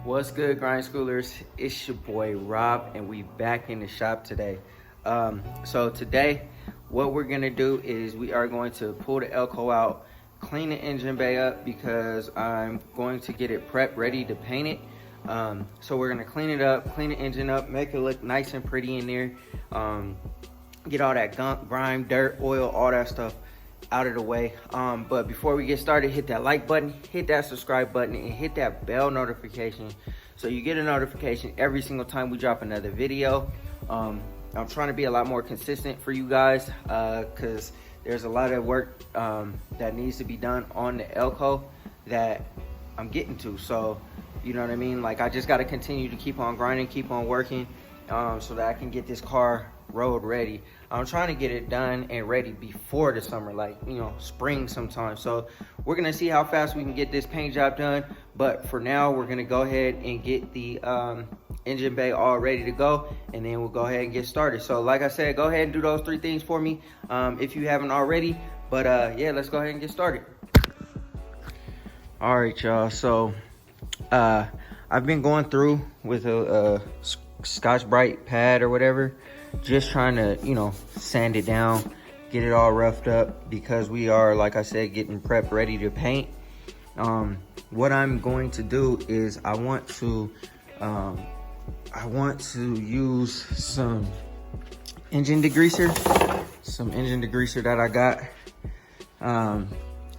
What's good, grind schoolers? It's your boy Rob, and we back in the shop today. So today, what we're gonna do is we are going to pull the Elko out, clean the engine bay up because I'm going to get it prepped, ready to paint it. So we're gonna clean it up, clean the engine up, make it look nice and pretty in there. Get all that gunk, grime, dirt, oil, all that stuff out of the way. But before we get started, hit that like button, hit that subscribe button, and hit that bell notification so you get a notification every single time we drop another video. I'm trying to be a lot more consistent for you guys because there's a lot of work that needs to be done on the Elko that I'm getting to. So you know what I mean, like I just got to continue to keep on grinding, keep on working, so that I can get this car road ready. I'm trying to get it done and ready before the summer, like, you know, spring sometime. So we're gonna see how fast we can get this paint job done, but for now we're gonna go ahead and get the engine bay all ready to go, and then we'll go ahead and get started. So like I said, go ahead and do those three things for me if you haven't already. But yeah, let's go ahead and get started. All right, y'all, so I've been going through with a Scotch Brite pad or whatever, just trying to, you know, sand it down, get it all roughed up because we are, like I said, getting prepped, ready to paint. What I'm going to do is I want to use some engine degreaser, that I got.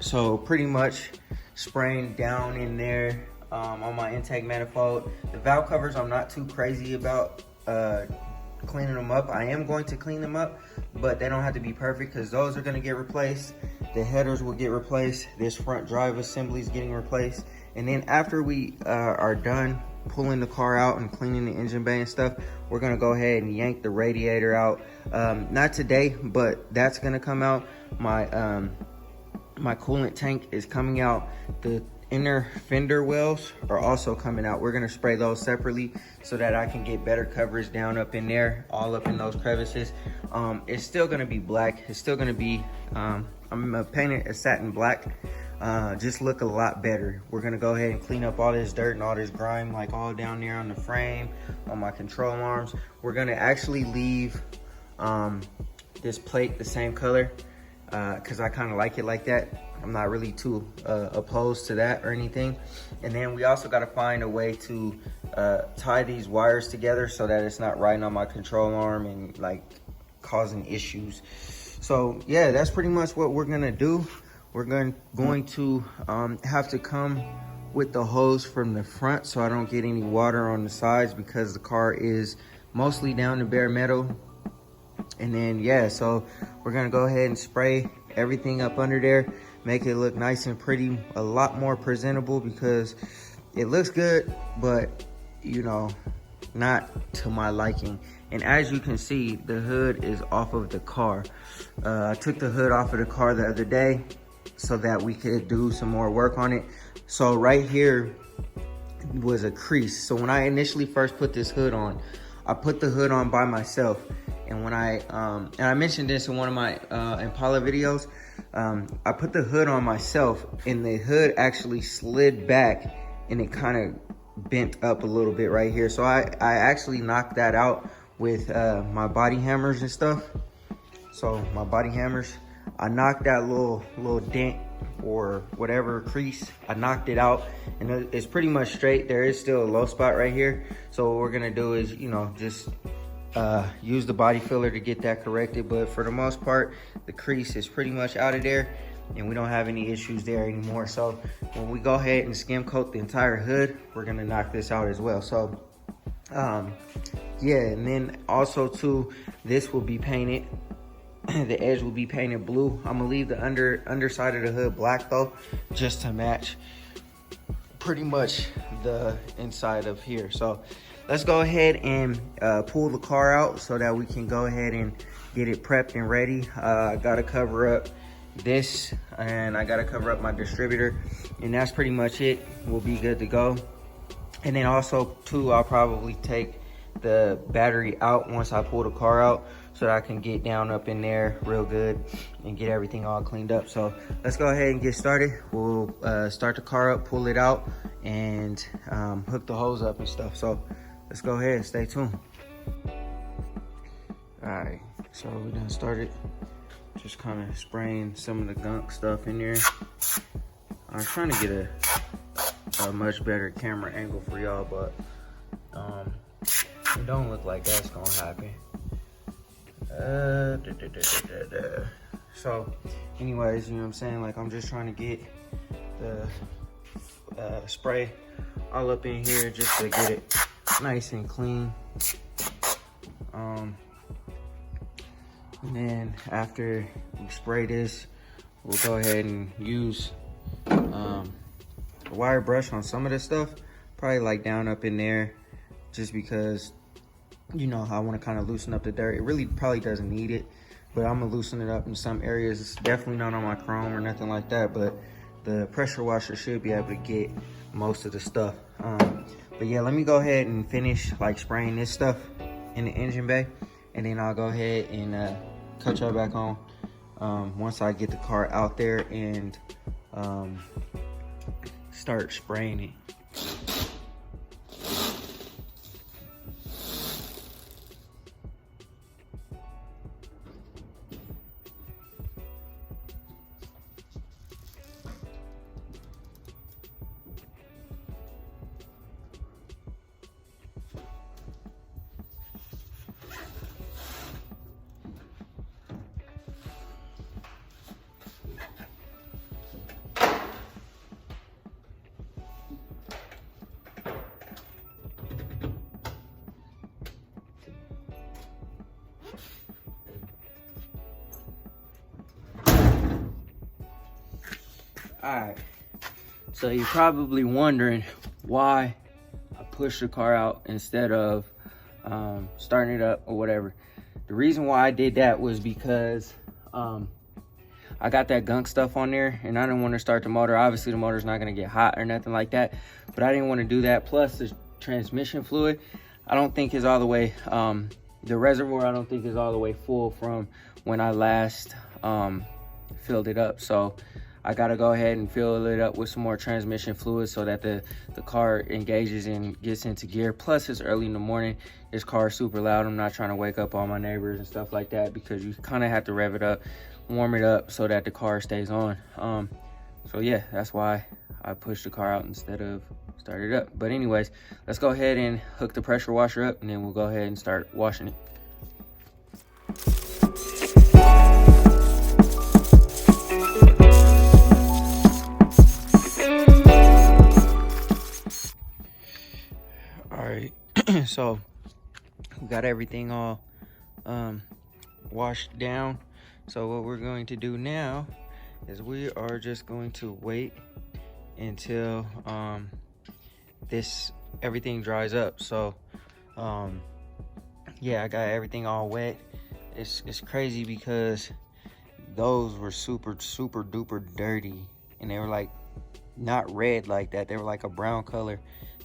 So pretty much spraying down in there on my intake manifold. The valve covers I'm not too crazy about cleaning them up. I am going to clean them up, but they don't have to be perfect because those are going to get replaced. The headers will get replaced. This front drive assembly is getting replaced. And then after we are done pulling the car out and cleaning the engine bay and stuff, we're going to go ahead and yank the radiator out. Not today, but that's going to come out. My coolant tank is coming out. The inner fender wells are also coming out. We're gonna spray those separately so that I can get better coverage down up in there, all up in those crevices. It's still gonna be black. It's still gonna be, I'm gonna paint it a satin black, just look a lot better. We're gonna go ahead and clean up all this dirt and all this grime, like all down there on the frame, on my control arms. We're gonna actually leave this plate the same color because I kind of like it like that. I'm not really too opposed to that or anything. And then we also got to find a way to tie these wires together so that it's not riding on my control arm and like causing issues. So yeah, that's pretty much what we're gonna do. We're going to have to come with the hose from the front so I don't get any water on the sides because the car is mostly down to bare metal. And then yeah, so we're gonna go ahead and spray everything up under there, make it look nice and pretty, a lot more presentable because it looks good, but you know, not to my liking. And as you can see, the hood is off of the car. I took the hood off of the car the other day so that we could do some more work on it. So right here was a crease. So when I initially first put this hood on, I put the hood on by myself. And when and I mentioned this in one of my Impala videos, I put the hood on myself and the hood actually slid back and it kind of bent up a little bit right here. So I actually knocked that out with my body hammers and stuff. So my body hammers, I knocked that little dent or whatever crease, I knocked it out and it's pretty much straight. There is still a low spot right here. So what we're gonna do is, you know, just use the body filler to get that corrected. But for the most part, the crease is pretty much out of there and we don't have any issues there anymore. So when we go ahead and skim coat the entire hood, we're gonna knock this out as well. So yeah, and then also too, this will be painted, the edge will be painted blue. I'm gonna leave the underside of the hood black though, just to match pretty much the inside of here. So let's go ahead and pull the car out so that we can go ahead and get it prepped and ready. I gotta cover up this and I gotta cover up my distributor, and that's pretty much it. We'll be good to go. And then also too, I'll probably take the battery out once I pull the car out so that I can get down up in there real good and get everything all cleaned up. So let's go ahead and get started. We'll start the car up, pull it out, and hook the hose up and stuff. So let's go ahead and stay tuned. All right, so we done started just kind of spraying some of the gunk stuff in there. I'm trying to get a much better camera angle for y'all, but it don't look like that's gonna happen. So anyways, you know what I'm saying, like I'm just trying to get the spray all up in here just to get it nice and clean. And then after we spray this, we'll go ahead and use a wire brush on some of this stuff, probably like down up in there, just because, you know, I want to kind of loosen up the dirt. It really probably doesn't need it, but I'm gonna loosen it up in some areas. It's definitely not on my chrome or nothing like that, but the pressure washer should be able to get most of the stuff. But yeah, let me go ahead and finish like spraying this stuff in the engine bay, and then I'll go ahead and cut y'all back on once I get the car out there and start spraying it. All right, so you're probably wondering why I pushed the car out instead of starting it up or whatever. The reason why I did that was because I got that gunk stuff on there and I didn't want to start the motor. Obviously the motor's not going to get hot or nothing like that, but I didn't want to do that. Plus the transmission fluid, I don't think is all the way, the reservoir I don't think is all the way full from when I last filled it up. So I gotta go ahead and fill it up with some more transmission fluid so that the car engages and gets into gear. Plus it's early in the morning. This car is super loud. I'm not trying to wake up all my neighbors and stuff like that, because you kind of have to rev it up, warm it up so that the car stays on. So yeah, that's why I pushed the car out instead of started it up. But anyways, let's go ahead and hook the pressure washer up, and then we'll go ahead and start washing it. So we got everything all washed down. So what we're going to do now is we are just going to wait until everything dries up. So yeah, I got everything all wet. It's crazy because those were super duper dirty, and they were like not red like that, they were like a brown color.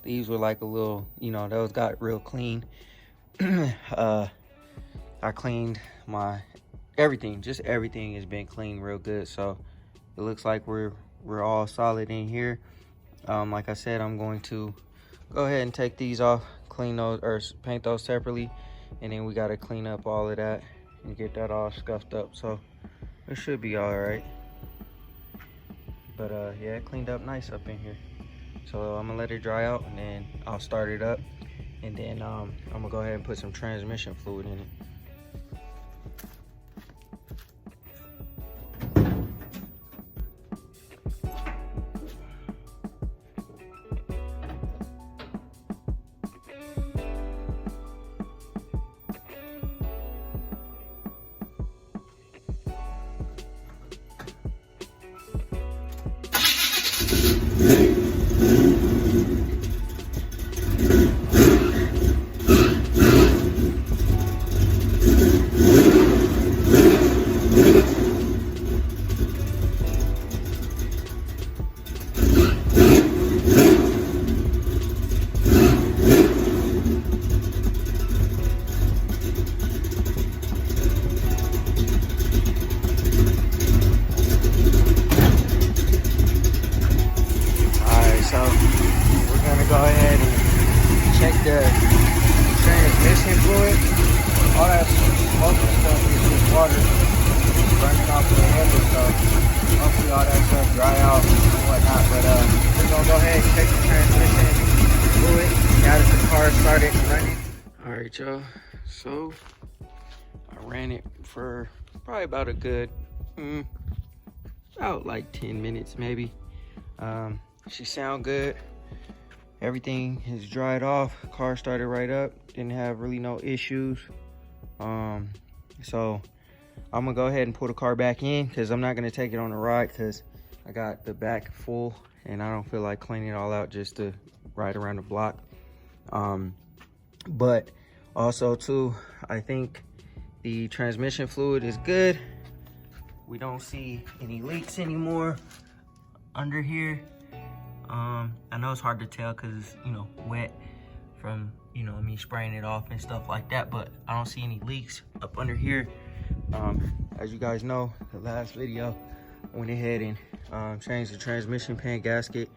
These were like a little, you know, those got real clean. I cleaned my everything, just everything has been cleaned real good. So it looks like we're all solid in here. Like I said, I'm going to go ahead and take these off, clean those or paint those separately, and then we got to clean up all of that and get that all scuffed up. So it should be all right. But yeah, it cleaned up nice up in here. So I'm gonna let it dry out, and then I'll start it up, and then I'm gonna go ahead and put some transmission fluid in it. the transmission fluid. All that smoky stuff is just water running off the handle, so hopefully all that stuff dry out and whatnot. But we're gonna go ahead and check the transmission fluid now that the car started running. All right, y'all. So I ran it for probably about a good about like 10 minutes maybe. She sound good. Everything is dried off. Car started right up. Didn't have really no issues. So I'm gonna go ahead and pull the car back in because I'm not gonna take it on a ride because I got the back full and I don't feel like cleaning it all out just to ride around the block. But also too, I think the transmission fluid is good. We don't see any leaks anymore under here. I know it's hard to tell because it's, you know, wet from, you know, me spraying it off and stuff like that, but I don't see any leaks up under here. As you guys know, the last video I went ahead and changed the transmission pan gasket,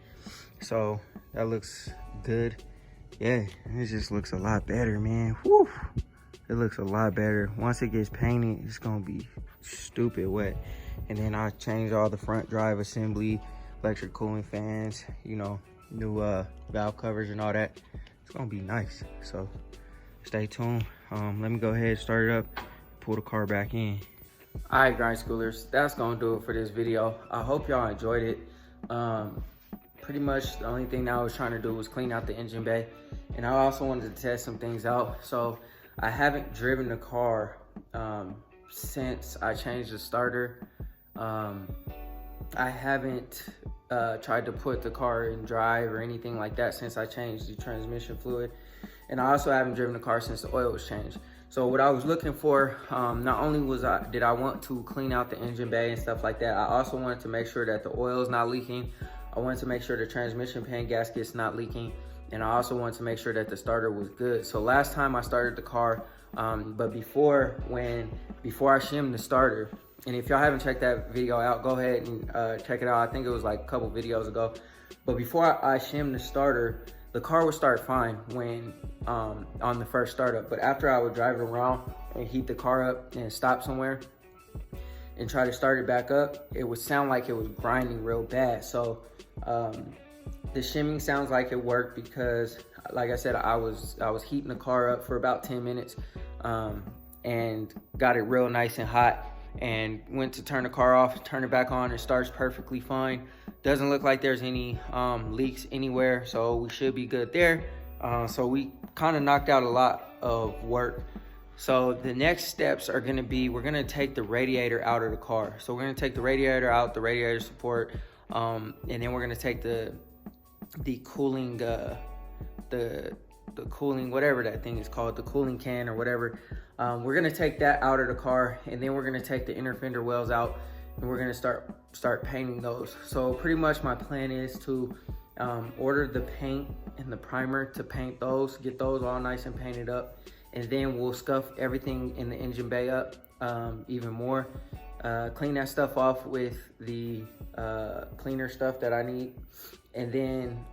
so that looks good. Yeah, it just looks a lot better, man. Whew. It looks a lot better. Once it gets painted, it's gonna be stupid wet. And then I changed all the front drive assembly, electric cooling fans, you know, new valve covers and all that. It's gonna be nice, so stay tuned. Let me go ahead, start it up, pull the car back in. All right, grind schoolers, that's gonna do it for this video. I hope y'all enjoyed it. Pretty much the only thing that I was trying to do was clean out the engine bay, and I also wanted to test some things out. So I haven't driven the car since I changed the starter. I haven't tried to put the car in drive or anything like that since I changed the transmission fluid. And I also haven't driven the car since the oil was changed. So what I was looking for, not only did I want to clean out the engine bay and stuff like that, I also wanted to make sure that the oil is not leaking. I wanted to make sure the transmission pan gasket's not leaking. And I also wanted to make sure that the starter was good. So last time I started the car, but before I shimmed the starter, and if y'all haven't checked that video out, go ahead and check it out. I think it was like a couple videos ago. But before I shimmed the starter, the car would start fine when on the first startup. But after I would drive it around and heat the car up and stop somewhere and try to start it back up, it would sound like it was grinding real bad. So the shimming sounds like it worked because, like I said, I was heating the car up for about 10 minutes and got it real nice and hot, and went to turn the car off, turn it back on, it starts perfectly fine. Doesn't look like there's any leaks anywhere, so we should be good there. So we kind of knocked out a lot of work. So the next steps are gonna be, we're gonna take the radiator out of the car. So we're gonna take the radiator out, the radiator support, and then we're gonna take the cooling, the cooling, whatever that thing is called, the cooling can or whatever. We're gonna take that out of the car, and then we're gonna take the inner fender wells out, and we're gonna start painting those. So pretty much my plan is to order the paint and the primer to paint those, get those all nice and painted up, and then we'll scuff everything in the engine bay up even more. Clean that stuff off with the cleaner stuff that I need, and then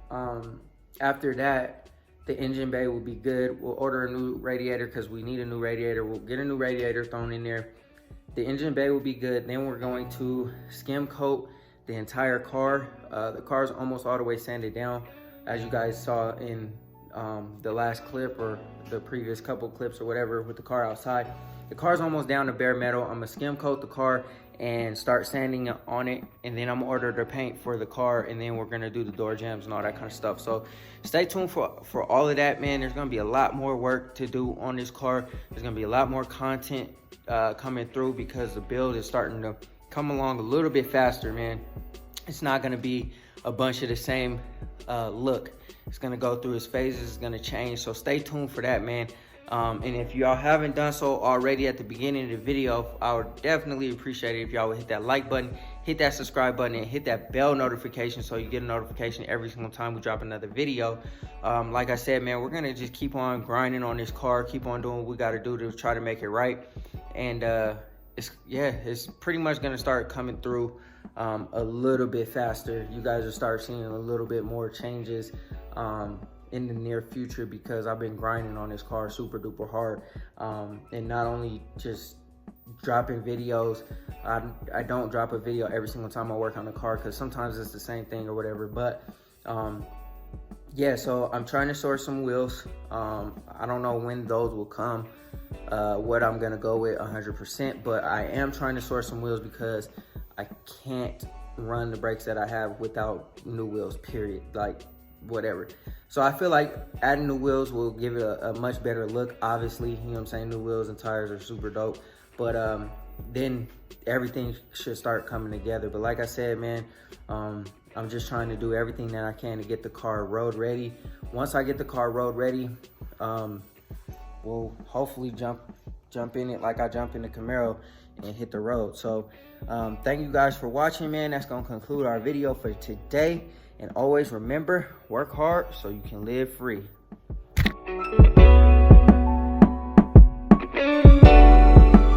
after that, the engine bay will be good. We'll order a new radiator because we need a new radiator. We'll get a new radiator thrown in there. The engine bay will be good. Then we're going to skim coat the entire car. The car's almost all the way sanded down, as you guys saw in the last clip or the previous couple clips or whatever with the car outside. The car's almost down to bare metal. I'm gonna skim coat the car and start sanding on it, and then I'm gonna order the paint for the car, and then we're gonna do the door jambs and all that kind of stuff. So stay tuned for all of that, man. There's gonna be a lot more work to do on this car. There's gonna be a lot more content coming through because the build is starting to come along a little bit faster, man. It's not gonna be a bunch of the same look. It's gonna go through its phases, it's gonna change. So stay tuned for that, man. And if y'all haven't done so already at the beginning of the video, I would definitely appreciate it if y'all would hit that like button, hit that subscribe button, and hit that bell notification so you get a notification every single time we drop another video. Like I said, man, we're gonna just keep on grinding on this car, keep on doing what we gotta do to try to make it right. And it's pretty much gonna start coming through a little bit faster. You guys will start seeing a little bit more changes. in the near future, because I've been grinding on this car super duper hard, and not only just dropping videos. I don't drop a video every single time I work on the car, because sometimes it's the same thing or whatever, but yeah, so I'm trying to source some wheels. I don't know when those will come, what I'm gonna go with 100%, but I am trying to source some wheels because I can't run the brakes that I have without new wheels, period, like whatever. So I feel like adding new wheels will give it a much better look, obviously, you know what I'm saying? New wheels and tires are super dope, but then everything should start coming together. But like I said, man, I'm just trying to do everything that I can to get the car road ready. Once I get the car road ready, we'll hopefully jump in it like I jump in the Camaro and hit the road. So thank you guys for watching, man. That's gonna conclude our video for today. And always remember, work hard so you can live free.